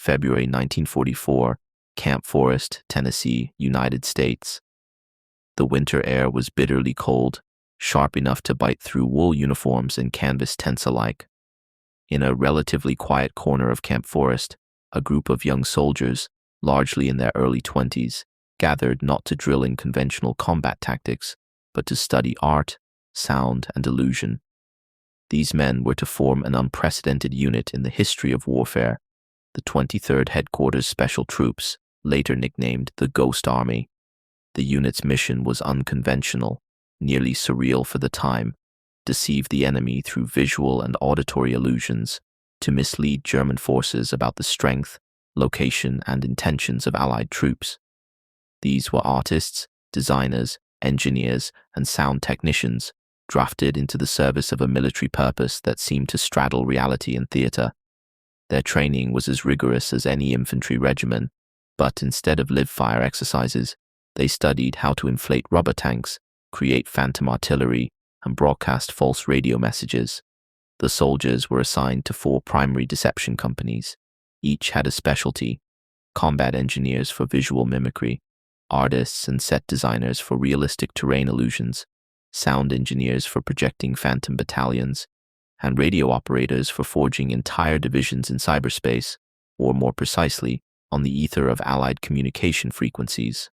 February 1944, Camp Forest, Tennessee, United States. The winter air was bitterly cold, sharp enough to bite through wool uniforms and canvas tents alike. In a relatively quiet corner of Camp Forest, a group of young soldiers, largely in their early 20s, gathered not to drill in conventional combat tactics, but to study art, sound, and illusion. These men were to form an unprecedented unit in the history of warfare, the 23rd Headquarters Special Troops, later nicknamed the Ghost Army. The unit's mission was unconventional, nearly surreal for the time: deceive the enemy through visual and auditory illusions, to mislead German forces about the strength, location, and intentions of Allied troops. These were artists, designers, engineers, and sound technicians, drafted into the service of a military purpose that seemed to straddle reality and theater. Their training was as rigorous as any infantry regimen, but instead of live-fire exercises, they studied how to inflate rubber tanks, create phantom artillery, and broadcast false radio messages. The soldiers were assigned to 4 primary deception companies. Each had a specialty: combat engineers for visual mimicry, artists and set designers for realistic terrain illusions, sound engineers for projecting phantom battalions, and radio operators for forging entire divisions in cyberspace, or more precisely, on the ether of Allied communication frequencies.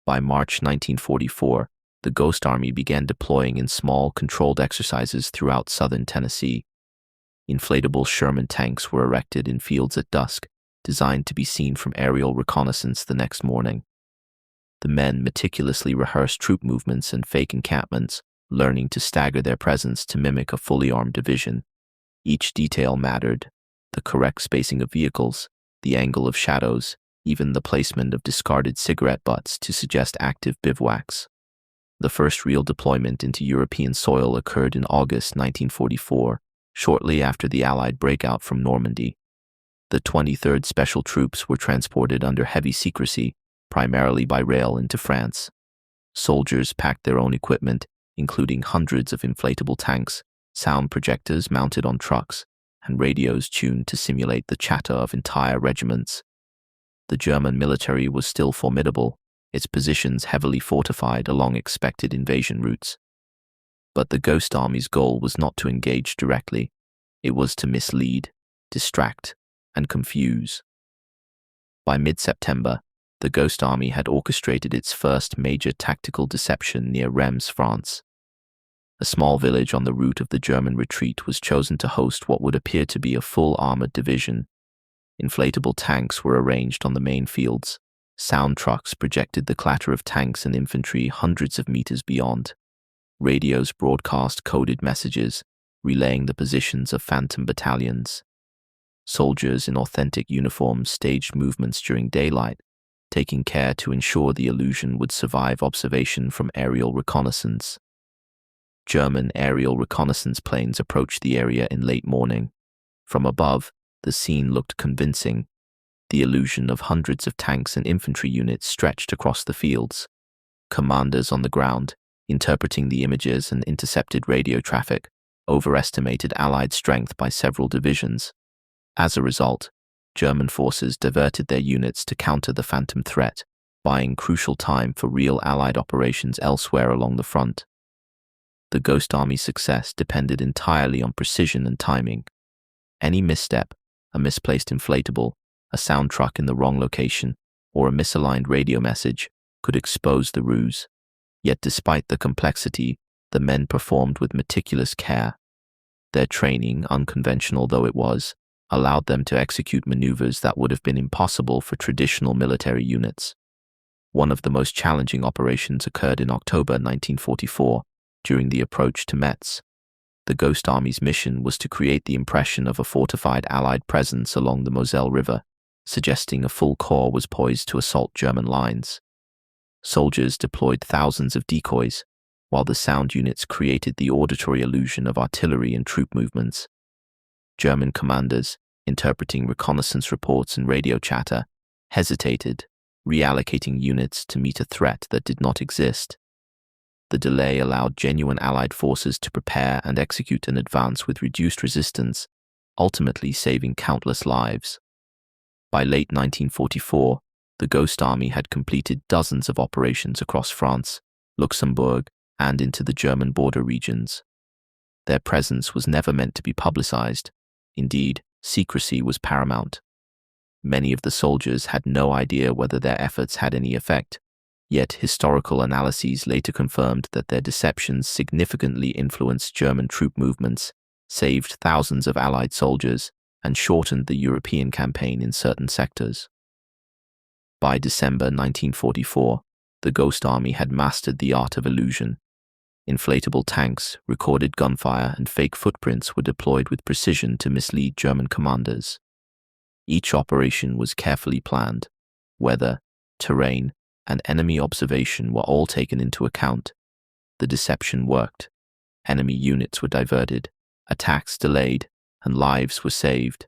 By March 1944, the Ghost Army began deploying in small, controlled exercises throughout southern Tennessee. Inflatable Sherman tanks were erected in fields at dusk, designed to be seen from aerial reconnaissance the next morning. The men meticulously rehearsed troop movements and fake encampments, learning to stagger their presence to mimic a fully armed division. Each detail mattered: the correct spacing of vehicles, the angle of shadows, even the placement of discarded cigarette butts to suggest active bivouacs. The first real deployment into European soil occurred in August 1944, shortly after the Allied breakout from Normandy. The 23rd Special Troops were transported under heavy secrecy, primarily by rail, into France. Soldiers packed their own equipment, including hundreds of inflatable tanks, sound projectors mounted on trucks, and radios tuned to simulate the chatter of entire regiments. The German military was still formidable, its positions heavily fortified along expected invasion routes. But the Ghost Army's goal was not to engage directly. It was to mislead, distract, and confuse. By mid-September, the Ghost Army had orchestrated its first major tactical deception near Reims, France. A small village on the route of the German retreat was chosen to host what would appear to be a full armored division. Inflatable tanks were arranged on the main fields. Sound trucks projected the clatter of tanks and infantry hundreds of meters beyond. Radios broadcast coded messages, relaying the positions of phantom battalions. Soldiers in authentic uniforms staged movements during daylight, taking care to ensure the illusion would survive observation from aerial reconnaissance. German aerial reconnaissance planes approached the area in late morning. From above, the scene looked convincing. The illusion of hundreds of tanks and infantry units stretched across the fields. Commanders on the ground, interpreting the images and intercepted radio traffic, overestimated Allied strength by several divisions. As a result, German forces diverted their units to counter the phantom threat, buying crucial time for real Allied operations elsewhere along the front. The Ghost Army's success depended entirely on precision and timing. Any misstep, a misplaced inflatable, a sound truck in the wrong location, or a misaligned radio message, could expose the ruse. Yet despite the complexity, the men performed with meticulous care. Their training, unconventional though it was, allowed them to execute maneuvers that would have been impossible for traditional military units. One of the most challenging operations occurred in October 1944, during the approach to Metz. The Ghost Army's mission was to create the impression of a fortified Allied presence along the Moselle River, suggesting a full corps was poised to assault German lines. Soldiers deployed thousands of decoys, while the sound units created the auditory illusion of artillery and troop movements. German commanders, interpreting reconnaissance reports and radio chatter, hesitated, reallocating units to meet a threat that did not exist. The delay allowed genuine Allied forces to prepare and execute an advance with reduced resistance, ultimately saving countless lives. By late 1944, the Ghost Army had completed dozens of operations across France, Luxembourg, and into the German border regions. Their presence was never meant to be publicized. Indeed, secrecy was paramount. Many of the soldiers had no idea whether their efforts had any effect, yet historical analyses later confirmed that their deceptions significantly influenced German troop movements, saved thousands of Allied soldiers, and shortened the European campaign in certain sectors. By December 1944, the Ghost Army had mastered the art of illusion. Inflatable tanks, recorded gunfire, and fake footprints were deployed with precision to mislead German commanders. Each operation was carefully planned. Weather, terrain, and enemy observation were all taken into account. The deception worked. Enemy units were diverted, attacks delayed, and lives were saved.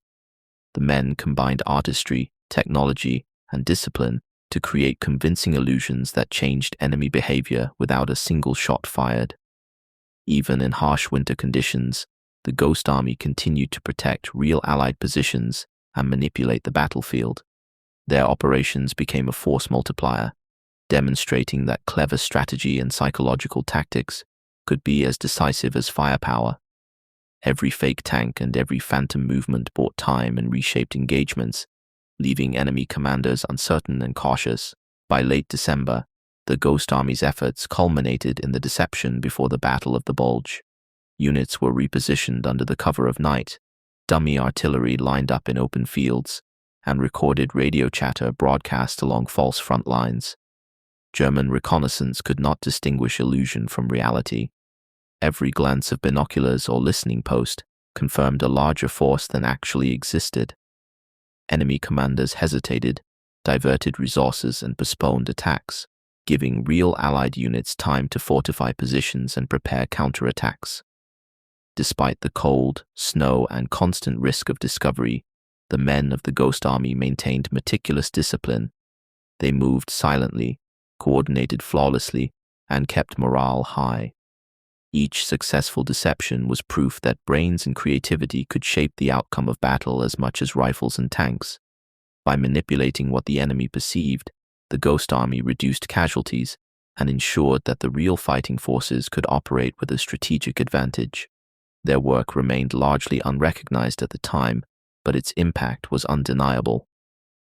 The men combined artistry, technology, and discipline to create convincing illusions that changed enemy behavior without a single shot fired. Even in harsh winter conditions, the Ghost Army continued to protect real Allied positions and manipulate the battlefield. Their operations became a force multiplier, demonstrating that clever strategy and psychological tactics could be as decisive as firepower. Every fake tank and every phantom movement bought time and reshaped engagements, leaving enemy commanders uncertain and cautious. By late December, the Ghost Army's efforts culminated in the deception before the Battle of the Bulge. Units were repositioned under the cover of night, dummy artillery lined up in open fields, and recorded radio chatter broadcast along false front lines. German reconnaissance could not distinguish illusion from reality. Every glance of binoculars or listening post confirmed a larger force than actually existed. Enemy commanders hesitated, diverted resources, and postponed attacks, giving real Allied units time to fortify positions and prepare counterattacks. Despite the cold, snow, and constant risk of discovery, the men of the Ghost Army maintained meticulous discipline. They moved silently, coordinated flawlessly, and kept morale high. Each successful deception was proof that brains and creativity could shape the outcome of battle as much as rifles and tanks. By manipulating what the enemy perceived, the Ghost Army reduced casualties and ensured that the real fighting forces could operate with a strategic advantage. Their work remained largely unrecognized at the time, but its impact was undeniable.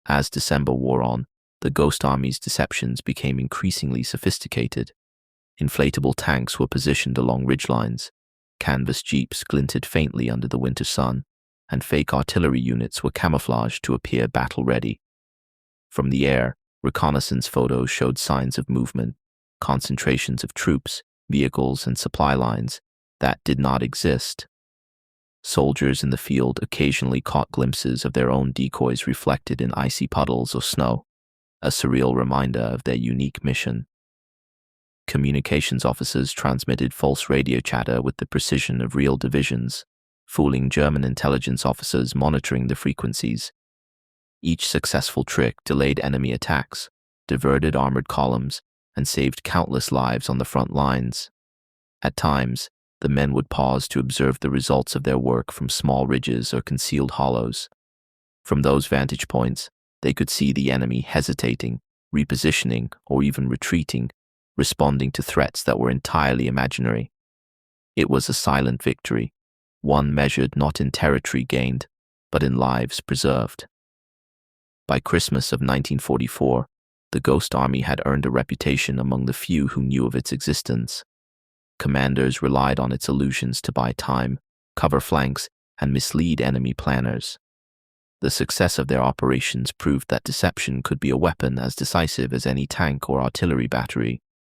As December wore on, the Ghost Army's deceptions became increasingly sophisticated. Inflatable tanks were positioned along ridgelines, canvas jeeps glinted faintly under the winter sun, and fake artillery units were camouflaged to appear battle-ready. From the air, reconnaissance photos showed signs of movement, concentrations of troops, vehicles, and supply lines that did not exist. Soldiers in the field occasionally caught glimpses of their own decoys reflected in icy puddles or snow, a surreal reminder of their unique mission. Communications officers transmitted false radio chatter with the precision of real divisions, fooling German intelligence officers monitoring the frequencies. Each successful trick delayed enemy attacks, diverted armored columns, and saved countless lives on the front lines. At times, the men would pause to observe the results of their work from small ridges or concealed hollows. From those vantage points, they could see the enemy hesitating, repositioning, or even retreating, responding to threats that were entirely imaginary. It was a silent victory, one measured not in territory gained, but in lives preserved. By Christmas of 1944, the Ghost Army had earned a reputation among the few who knew of its existence. Commanders relied on its illusions to buy time, cover flanks, and mislead enemy planners. The success of their operations proved that deception could be a weapon as decisive as any tank or artillery battery.